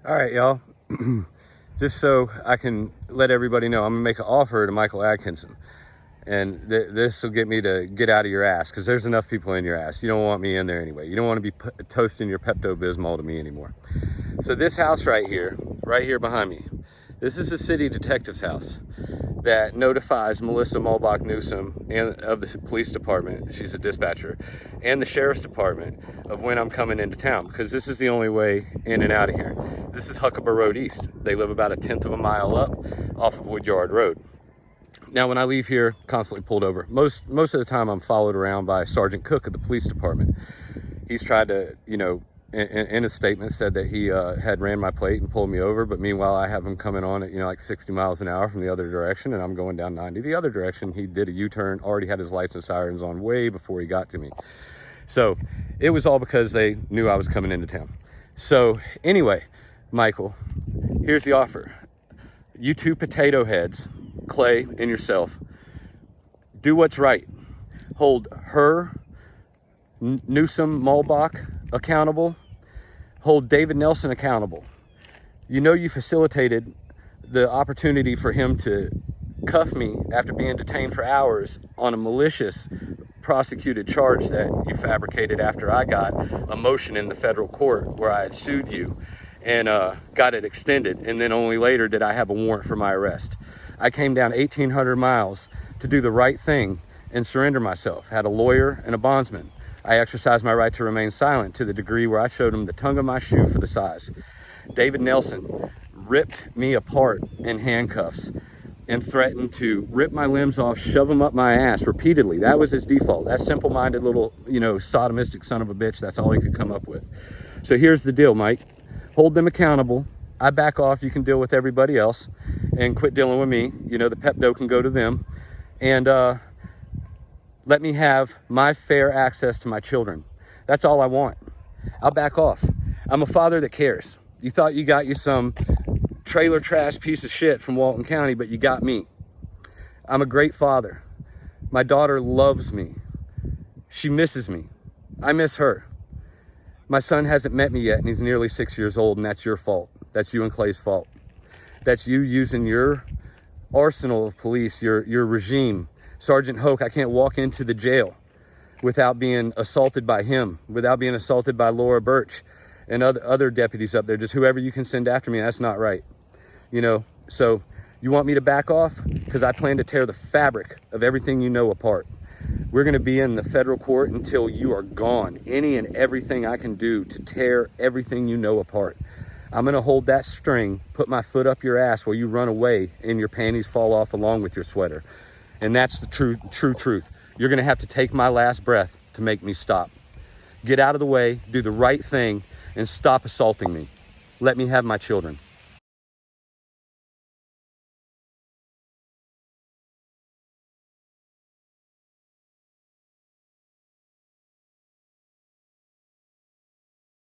All right, y'all. Just so I can let everybody know, I'm gonna make an offer to Michael Adkinson. And this will get me to get out of your ass, because there's enough people in your ass. You don't want me in there anyway. You don't want to be toasting your Pepto-Bismol to me anymore. So this house right here behind me, this is the city detective's house that notifies Melissa Mulbach Newsom and of the police department, she's a dispatcher, and the sheriff's department of when I'm coming into town, because this is the only way in and out of here. This is Huckabee Road East. They live about 1/10 of a mile up off of Woodyard Road. Now, when I leave here, constantly pulled over. Most of the time I'm followed around by Sergeant Cook of the police department. He's tried to, in a statement said that he had ran my plate and pulled me over, but meanwhile I have him coming on at like 60 miles an hour from the other direction, and I'm going down 90 the other direction. He did a U-turn, already had his lights and sirens on way before he got to me. So it was all because they knew I was coming into town. So anyway, Michael, here's the offer. You two potato heads, Clay and yourself, do what's right. Hold her, Newsom, Mulbach accountable. Hold David Nelson accountable. You facilitated the opportunity for him to cuff me after being detained for hours on a malicious prosecuted charge that you fabricated after I got a motion in the federal court where I had sued you and got it extended, and then only later did I have a warrant for my arrest. I came down 1,800 miles to do the right thing and surrender myself. Had a lawyer and a bondsman. I exercised my right to remain silent to the degree where I showed him the tongue of my shoe for the size. David Nelson ripped me apart in handcuffs and threatened to rip my limbs off, shove them up my ass repeatedly. That was his default. That simple-minded little, sodomistic son of a bitch, that's all he could come up with. So here's the deal, Mike. Hold them accountable. I back off. You can deal with everybody else and quit dealing with me. The Pepto can go to them. And let me have my fair access to my children. That's all I want. I'll back off. I'm a father that cares. You thought you got you some trailer trash piece of shit from Walton County, but you got me. I'm a great father. My daughter loves me. She misses me. I miss her. My son hasn't met me yet, and he's nearly 6 years old, and that's your fault. That's you and Clay's fault. That's you using your arsenal of police, your regime. Sergeant Hoke, I can't walk into the jail without being assaulted by him, without being assaulted by Laura Birch and other deputies up there, just whoever you can send after me. That's not right. So you want me to back off? Because I plan to tear the fabric of everything you know apart. We're going to be in the federal court until you are gone. Any and everything I can do to tear everything you know apart. I'm going to hold that string, put my foot up your ass while you run away and your panties fall off along with your sweater. And that's the true truth. You're going to have to take my last breath to make me stop. Get out of the way, do the right thing, and stop assaulting me. Let me have my children.